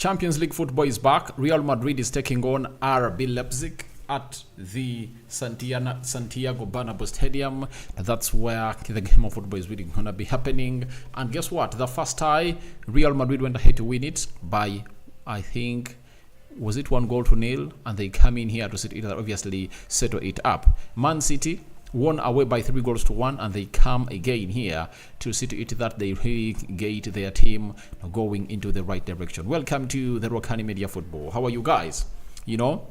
Champions League football is back. Real Madrid is taking on RB Leipzig at the Santiago Bernabeu Stadium. That's where the game of football is really going to be happening. And guess what? The first tie, Real Madrid went ahead to win it by, I think, was it 1-0? And they come in here to obviously settle it up. Man City won away by 3-1, and they come again here to see to it that they really get their team going into the right direction. Welcome to the Rokani Media Football. How are you guys? You know,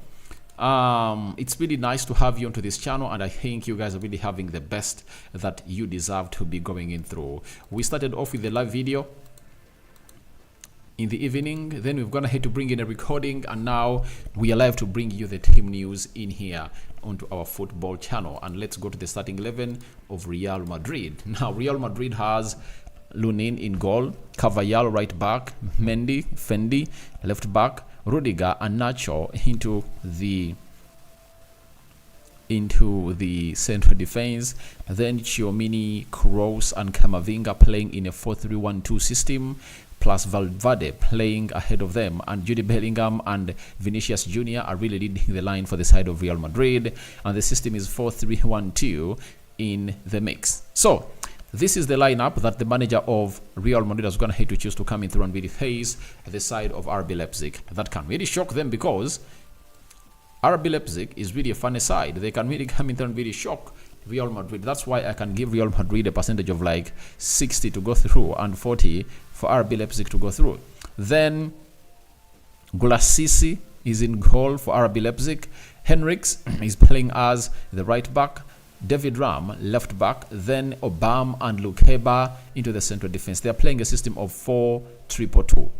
it's really nice to have you onto this channel, and I think you guys are really having the best that you deserve to be going in through. We started off with the live video in the evening, then we've gone ahead to bring in a recording, and now we are live to bring you the team news in here onto our football channel. And let's go to the starting 11 of Real Madrid. Now Real Madrid has Lunin in goal, Carvajal right back, Mendy, Fendi left back, Rudiger and Nacho into the central defense, then Chiomini, Kroos and Camavinga playing in a 4-3-1-2 system, plus Valverde playing ahead of them, and Jude Bellingham and Vinicius Jr. are really leading the line for the side of Real Madrid, and the system is 4-3-1-2 in the mix. So this is the lineup that the manager of Real Madrid has gone ahead to choose to come in through and really face the side of RB Leipzig. That can really shock them, because RB Leipzig is really a funny side. They can really come in through and really shock Real Madrid. That's why I can give Real Madrid a percentage of like 60 to go through and 40 for RB Leipzig to go through. Then Gulasisi is in goal for RB Leipzig. Henriks is playing as the right back. David Ram left back. Then Obama and Lukeba into the central defense. They are playing a system of 4-3-2.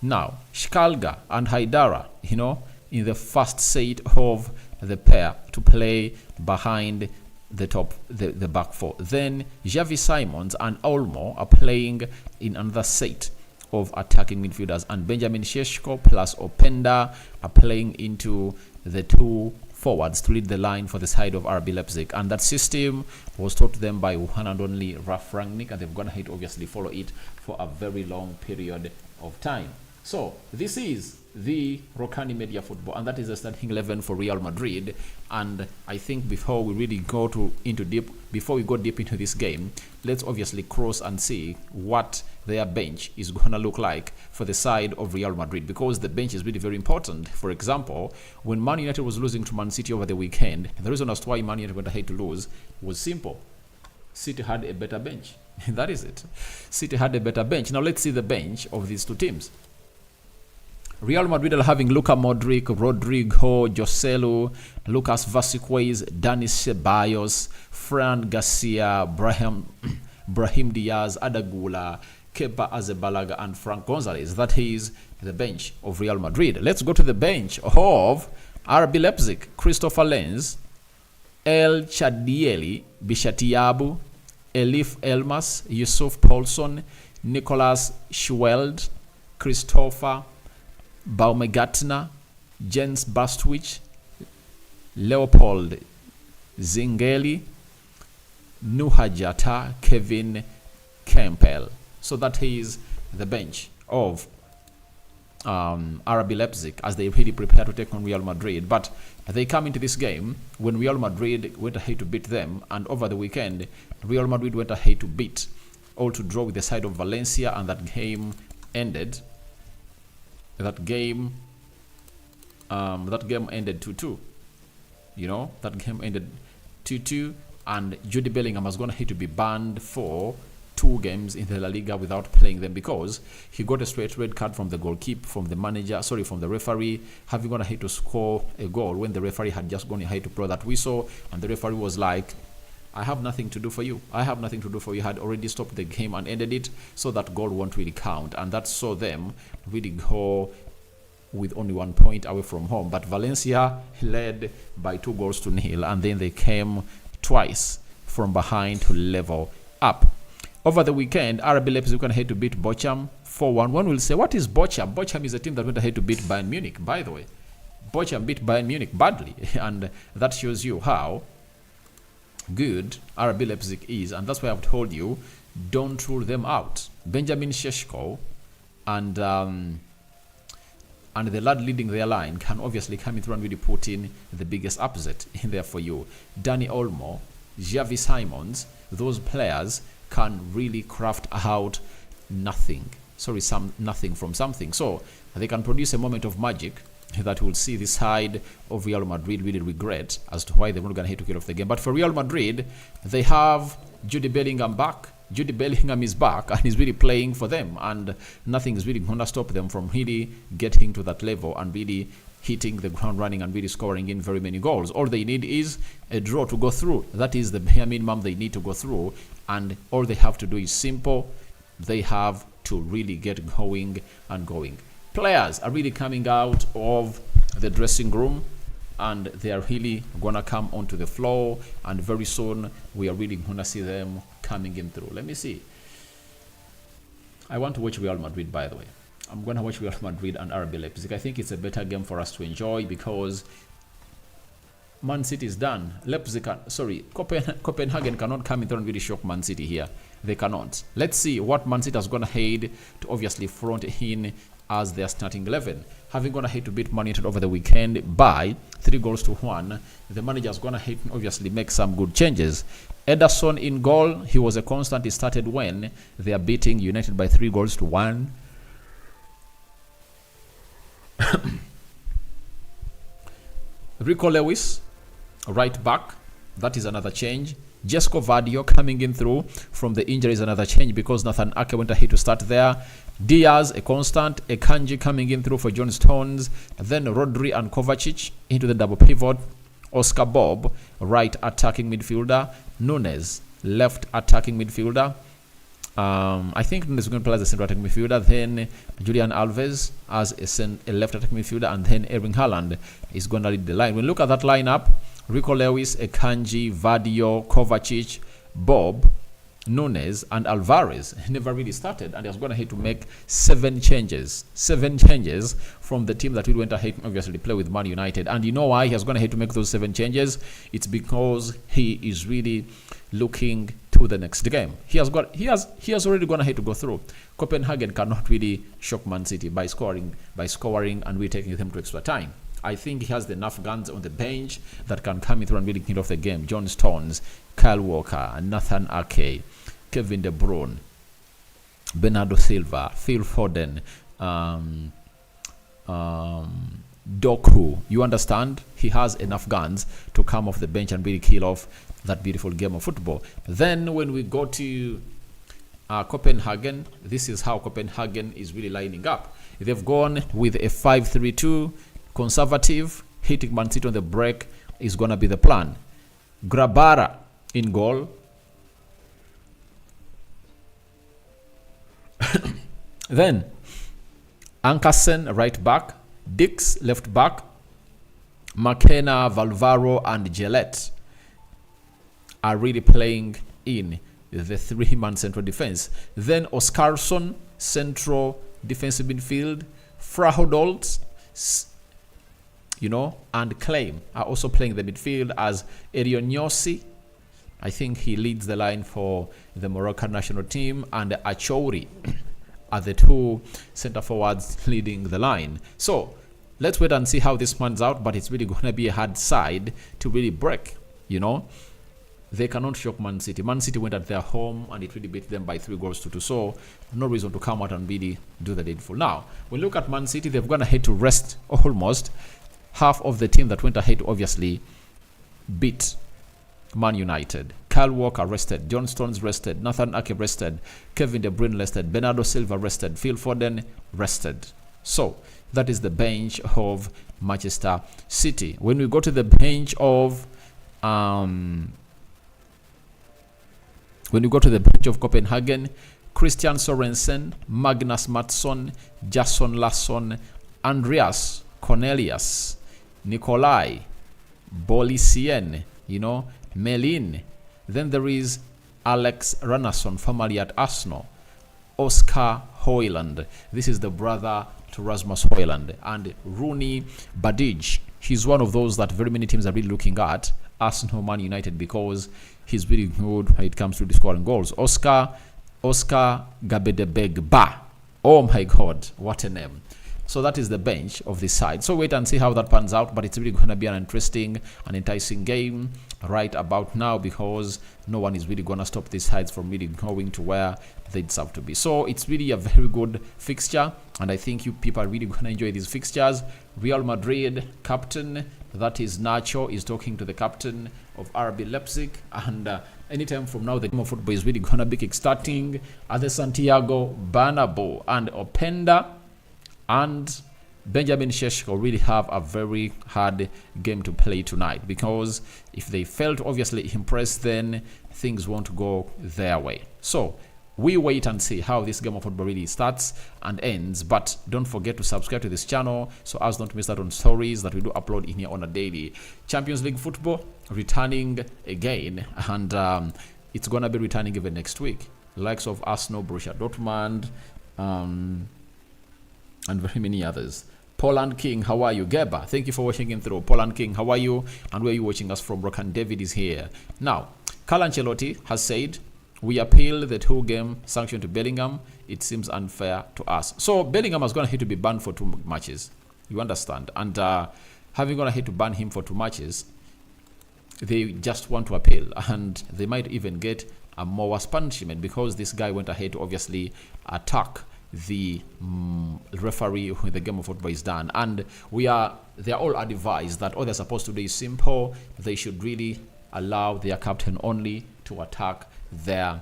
Now Shkalga and Haidara, you know, in the first set of the pair to play behind the back four. Then Xavi Simons and Olmo are playing in another set of attacking midfielders, and Benjamin Šeško plus Openda are playing into the two forwards to lead the line for the side of RB Leipzig. And that system was taught to them by one and only Ralf Rangnick, and they've gone ahead to obviously follow it for a very long period of time. So this is the Rokani Media Football, and that is the starting 11 for Real Madrid. And I think before we really go before we go deep into this game, let's obviously cross and see what their bench is gonna look like for the side of Real Madrid, because the bench is really very important. For example, when Man United was losing to Man City over the weekend, the reason as to why Man United went ahead to lose was simple. City had a better bench. That is it. City had a better bench. Now let's see the bench of these two teams. Real Madrid are having Luka Modric, Rodrigo, Joselu, Lucas Vázquez, Dani Ceballos, Fran Garcia, Brahim Diaz, Adagula, Kepa Arrizabalaga, and Frank Gonzalez. That is the bench of Real Madrid. Let's go to the bench of RB Leipzig. Christopher Lenz, El Chadieli, Bishatiabu, Elif Elmas, Yusuf Paulson, Nicolas Schweld, Christopher Baumgartner, Jens Bastwich, Leopold Zingeli, Nuhajata, Kevin Campbell. So that is the bench of RB Leipzig as they really prepare to take on Real Madrid. But they come into this game when Real Madrid went ahead to beat them, and over the weekend Real Madrid went ahead to beat, all to draw with the side of Valencia, and that game ended. That game ended 2-2. You know, that game ended 2-2, and Jude Bellingham was going to be banned for 2 games in the La Liga without playing them, because he got a straight red card from the goalkeeper, from the referee, having gone ahead to score a goal when the referee had just gone ahead to blow that whistle, and the referee was like, I have nothing to do for you. I have nothing to do for you. Had already stopped the game and ended it, so that goal won't really count. And that saw them really go with only 1 point away from home. But Valencia led by 2-0, and then they came twice from behind to level up. Over the weekend, RB Leipzig went ahead to beat Bochum 4-1. One will say, what is Bochum? Bochum is a team that went ahead to beat Bayern Munich, by the way. Bochum beat Bayern Munich badly, and that shows you how good RB Leipzig is, and that's why I've told you, don't rule them out. Benjamin Šeško and and the lad leading their line can obviously come in through and really put in the biggest upset in there for you. Danny Olmo, Xavi Simons, those players can really craft out nothing from something. So they can produce a moment of magic that will see the side of Real Madrid really regret as to why they weren't going to hit to kill off the game. But for Real Madrid, they have Jude Bellingham back. Jude Bellingham is back and he's really playing for them, and nothing is really going to stop them from really getting to that level and really hitting the ground running and really scoring in very many goals. All they need is a draw to go through. That is the bare minimum they need to go through, and all they have to do is simple. They have to really get going and going. Players are really coming out of the dressing room and they are really gonna come onto the floor, and very soon we are really gonna see them coming in through. Let me see. I want to watch Real Madrid, by the way. I'm gonna watch Real Madrid and RB Leipzig. I think it's a better game for us to enjoy because Man City is done. Copenhagen cannot come in there and really shock Man City here. They cannot. Let's see what Man City is gonna head to obviously front in as their starting 11. Having gone ahead to beat Man United over the weekend by 3-1, the manager is gonna ahead to obviously make some good changes. Ederson in goal, he was a constant. He started when they are beating United by 3-1. Rico Lewis, right back, that is another change. Jesco Vadio coming in through from the injury is another change because Nathan Ake went ahead to start there. Diaz, a constant. Akanji coming in through for John Stones. Then Rodri and Kovacic into the double pivot. Oscar Bob, right attacking midfielder. Nunes, left attacking midfielder. I think Nunes is going to play as a central attacking midfielder. Then Julian Alves as a left attacking midfielder. And then Erling Haaland is going to lead the line. When you look at that lineup, Rico Lewis, Akanji, Vadio, Kovacic, Bob, Nunes, and Alvarez never really started, and he was going ahead to make 7 changes. 7 changes from the team that we went ahead obviously play with Man United. And you know why he has gone ahead to make those 7 changes? It's because he is really looking to the next game. He has already gone ahead to go through. Copenhagen cannot really shock Man City by scoring and really taking them to extra time. I think he has enough guns on the bench that can come in through and really kill off the game. John Stones, Kyle Walker, Nathan Ake, Kevin De Bruyne, Bernardo Silva, Phil Foden, Doku. You understand? He has enough guns to come off the bench and really kill off that beautiful game of football. Then when we go to Copenhagen, this is how Copenhagen is really lining up. They've gone with a 5-3-2. Conservative, hitting Man City on the break is going to be the plan. Grabara in goal. Then Ankersen right back, Dix left back, McKenna, Valvaro, and Gillette are really playing in the 3-man central defense. Then Oscarsson, central defensive midfield, Frahodolt, and Claim are also playing the midfield as Erioniosi. I think he leads the line for the Moroccan national team, and Achouri are the 2 center forwards leading the line. So let's wait and see how this pans out, but it's really going to be a hard side to really break. They cannot shock Man City. Man City went at their home and it really beat them by 3-2. So no reason to come out and really do the needful. Now, when we look at Man City, they've gone ahead to rest almost half of the team that went ahead to obviously beat Man United. Kyle Walker rested, John Stones rested, Nathan Ake rested, Kevin De Bruyne rested, Bernardo Silva rested, Phil Foden rested. So that is the bench of Manchester City. When we go to the bench of Copenhagen, Christian Sorensen, Magnus Mattsson, Jason Larsson, Andreas Cornelius, Nikolai, Bolisien, Melin. Then there is Alex Ranasson, formerly at Arsenal. Oscar Højlund. This is the brother to Rasmus Højlund. And Rooney Badij. He's one of those that very many teams are really looking at. Arsenal, Man United, because he's really good when it comes to the scoring goals. Oscar Gabedebegba. Oh my God, what a name. So that is the bench of this side. So wait and see how that pans out, but it's really going to be an interesting and enticing game right about now, because no one is really going to stop these sides from really going to where they deserve to be. So it's really a very good fixture, and I think you people are really going to enjoy these fixtures. Real Madrid captain, that is Nacho, is talking to the captain of RB Leipzig, and anytime from now the game of football is really going to be kickstarting at the Santiago Bernabeu, and Openda and Benjamin Šeško really have a very hard game to play tonight, because if they fail to obviously impress, then things won't go their way. So we wait and see how this game of football really starts and ends. But don't forget to subscribe to this channel so as not to miss out on stories that we do upload in here on a daily. Champions League football returning again, and it's gonna be returning even next week. The likes of Arsenal, Borussia Dortmund, and very many others. Poland King, how are you? Geba, thank you for watching in through. Poland King, how are you? And where are you watching us from? Rokan David is here. Now, Carlo Ancelotti has said, we appeal the 2-game sanction to Bellingham. It seems unfair to us. So Bellingham is going to have to be banned for 2 matches. You understand? And having going to have to ban him for 2 matches, they just want to appeal. And they might even get a more worse punishment, because this guy went ahead to obviously attack the referee when the game of football is done. And they are all advised that all they're supposed to do is simple. They should really allow their captain only to attack the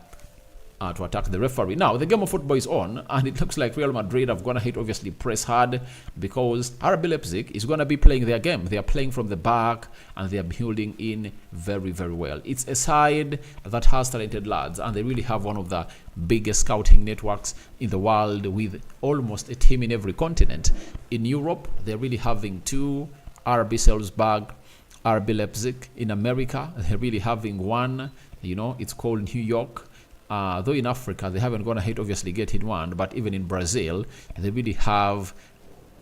referee. Now the game of football is on, and it looks like Real Madrid have gonna hit obviously press hard, because RB Leipzig is gonna be playing their game. They are playing from the back, and they are building in very, very well. It's a side that has talented lads, and they really have one of the biggest scouting networks in the world, with almost a team in every continent. In Europe, they're really having 2, RB Salzburg, RB Leipzig. In America, they're really having 1, you know, it's called New York. Though in Africa they haven't gone ahead obviously getting 1, but even in Brazil they really have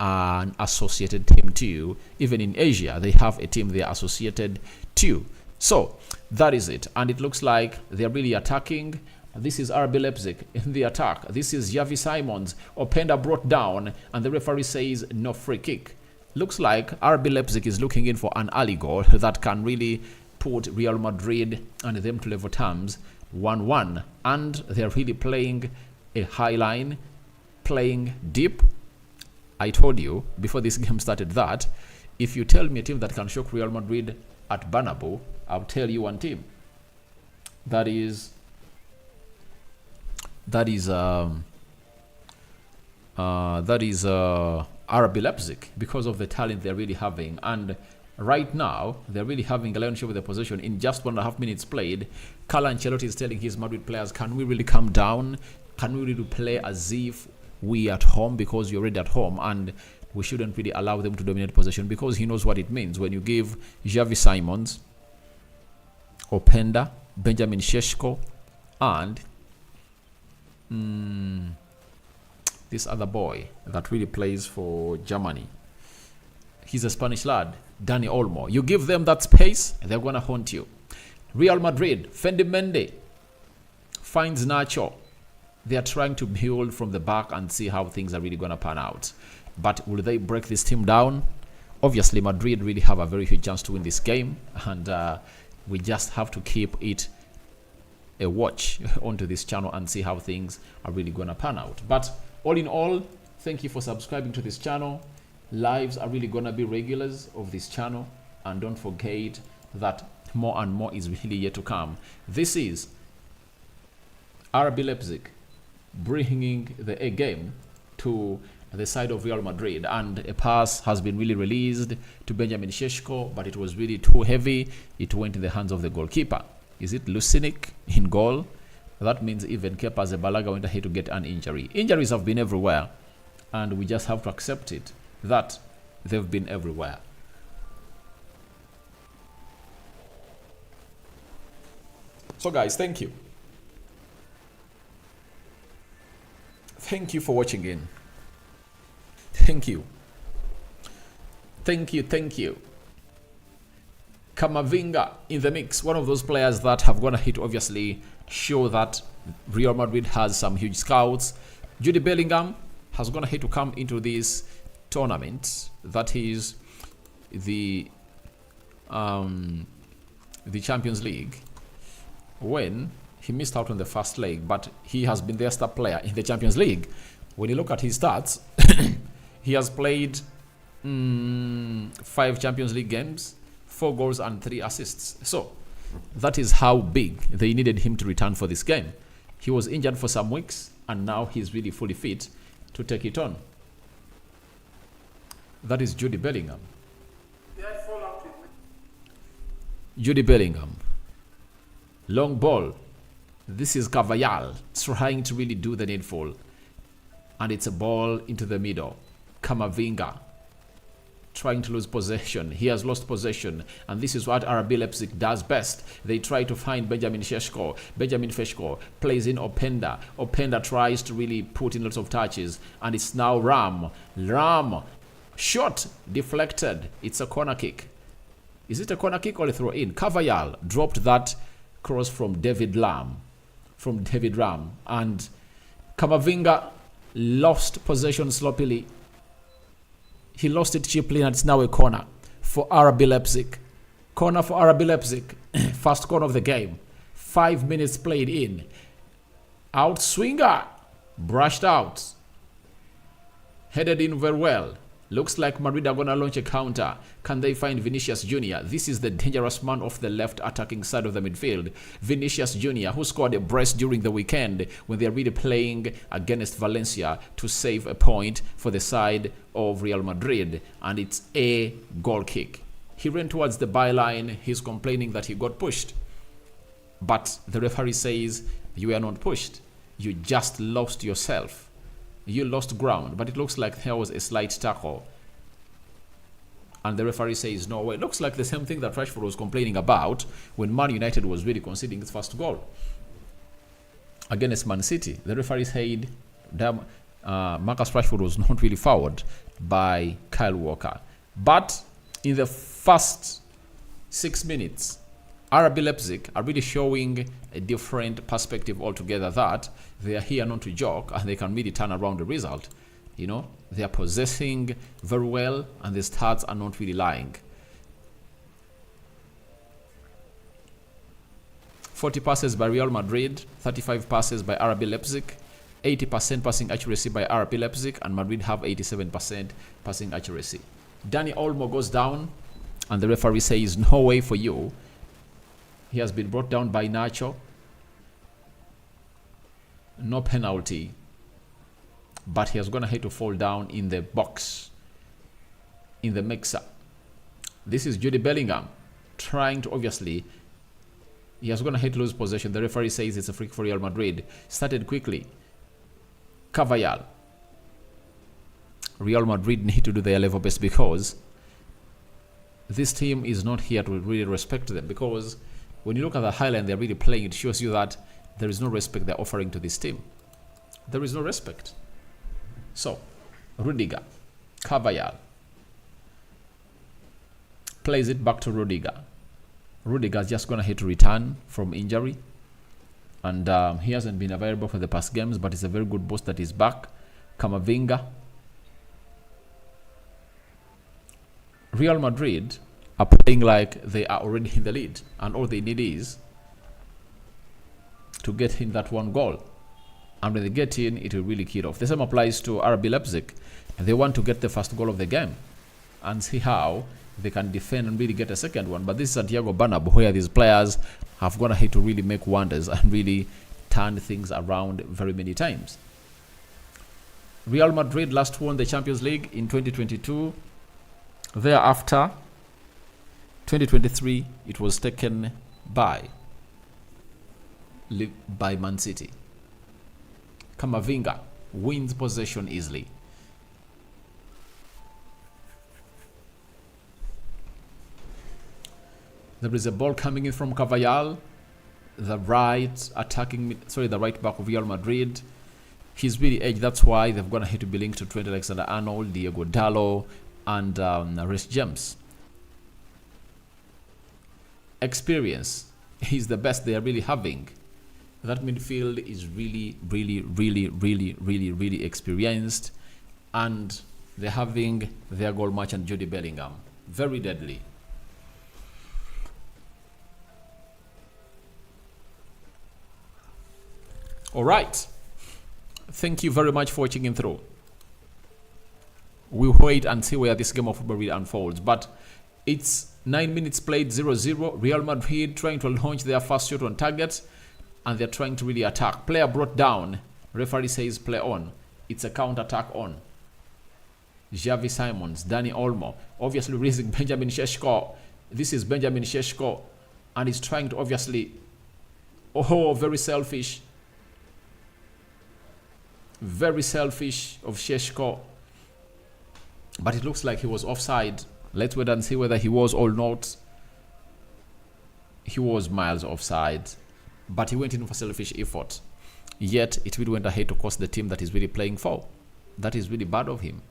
an associated team too. Even in Asia they have a team they are associated to. So that is it, and it looks like they're really attacking. This is RB Leipzig in the attack. This is Xavi Simons. Openda brought down, and the referee says no free kick. Looks like RB Leipzig is looking in for an early goal that can really put Real Madrid and them to level terms 1-1, and they're really playing a high line, playing deep. I told you before this game started that if you tell me a team that can shock Real Madrid at Bernabeu, I'll tell you one team. That is RB Leipzig, because of the talent they're really having. And right now, they're really having a lion's share with the possession. In just 1.5 minutes played, Carlo Ancelotti is telling his Madrid players, can we really calm down? Can we really play as if we at home? Because you're already at home, and we shouldn't really allow them to dominate possession, because he knows what it means when you give Xavi Simons, Openda, Benjamin Šeško, and this other boy that really plays for Germany. He's a Spanish lad, Dani Olmo. You give them that space, they're going to haunt you. Real Madrid, Fendi Mendy finds Nacho. They are trying to build from the back and see how things are really going to pan out. But will they break this team down? Obviously, Madrid really have a very huge chance to win this game, and we just have to keep it a watch onto this channel and see how things are really going to pan out. But all in all, thank you for subscribing to this channel. Lives are really going to be regulars of this channel, and don't forget that more and more is really yet to come. This is RB Leipzig bringing the A game to the side of Real Madrid, and a pass has been really released to Benjamin Šeško, but it was really too heavy. It went in the hands of the goalkeeper. Is it Lucinic in goal? That means even Kepa Arrizabalaga went ahead to get an injury. Injuries have been everywhere, and we just have to accept it that they've been everywhere. So guys, thank you. Thank you for watching in. Thank you. Thank you, thank you. Camavinga in the mix, one of those players that have gonna hit obviously show that Real Madrid has some huge scouts. Jude Bellingham has gonna hit to come into this tournament, that is the Champions League, when he missed out on the first leg, but he has been their star player in the Champions League. When you look at his stats, he has played 5 Champions League games, 4 goals and 3 assists. So that is how big they needed him to return for this game. He was injured for some weeks, and now he's really fully fit to take it on. That is Jude Bellingham. Jude Bellingham. Long ball. This is Carvajal trying to really do the needful. And it's a ball into the middle. Camavinga trying to lose possession. He has lost possession, and this is what RB Leipzig does best. They try to find Benjamin Šeško. Benjamin Šeško plays in Openda. Openda tries to really put in lots of touches, and it's now Ram. Shot deflected. It's a corner kick. Is it a corner kick or a throw in? Carvajal dropped that cross from David Ram, and Camavinga lost possession sloppily. He lost it cheaply, and it's now a corner for RB Leipzig. Corner for RB Leipzig. First corner of the game. 5 minutes played in. Out swinger. Brushed out. Headed in very well. Looks like Madrid are going to launch a counter. Can they find Vinicius Jr.? This is the dangerous man off the left attacking side of the midfield. Vinicius Jr., who scored a brace during the weekend when they're really playing against Valencia to save a point for the side of Real Madrid. And it's a goal kick. He ran towards the byline. He's complaining that he got pushed. But the referee says, you were not pushed. You just lost yourself. You lost ground, but it looks like there was a slight tackle. And the referee says, no way. It looks like the same thing that Rashford was complaining about when Man United was really conceding its first goal against Man City. The referee said Marcus Rashford was not really fouled by Kyle Walker. But in the first 6 minutes, RB Leipzig are really showing a different perspective altogether, that they are here not to joke, and they can really turn around the result. You know, they are possessing very well, and the stats are not really lying. 40 passes by Real Madrid, 35 passes by RB Leipzig, 80% passing accuracy by RB Leipzig, and Madrid have 87% passing accuracy. Dani Olmo goes down, and the referee says, no way for you. He has been brought down by Nacho. No penalty. But he has gone ahead to fall down in the box, in the mixer. This is Jude Bellingham trying to, obviously, he has gone ahead to lose possession. The referee says it's a free for Real Madrid. Started quickly. Carvajal. Real Madrid need to do their level best, because this team is not here to really respect them, because when you look at the highlight they're really playing, it shows you that there is no respect they're offering to this team. There is no respect. So, Rudiger, Carvajal plays it back to Rudiger. Rudiger's just gone ahead to return from injury, and he hasn't been available for the past games, but it's a very good boost that he's back. Camavinga. Real Madrid are playing like they are already in the lead, and all they need is to get in that one goal. And when they get in, it will really kill off. The same applies to RB Leipzig. They want to get the first goal of the game and see how they can defend and really get a second one. But this is Santiago Bernabeu, where these players have gone ahead to really make wonders and really turn things around very many times. Real Madrid last won the Champions League in 2022. Thereafter, 2023, it was taken by Man City. Camavinga wins possession easily. There is a ball coming in from Carvajal, the right back of Real Madrid. He's really edged. That's why they've gone ahead to be linked to Trent Alexander-Arnold, Diego Dallo, and Reece James. Experience is the best they are really having. That midfield is really experienced, and they're having their goal merchant Jude Bellingham. Very deadly. All right. Thank you very much for watching in through. We'll wait and see where this game of football really unfolds. But it's 9 minutes played, 0-0. Real Madrid trying to launch their first shot on target, and they're trying to really attack. Player brought down. Referee says play on. It's a counter-attack on. Xavi Simons, Dani Olmo, obviously raising Benjamin Šeško. This is Benjamin Šeško, and he's trying to obviously, very selfish. Very selfish of Šeško. But it looks like he was offside. Let's wait and see whether he was or not. He was miles offside. But he went in for selfish effort. Yet, it really went ahead to cost the team that he's really playing for. That is really bad of him.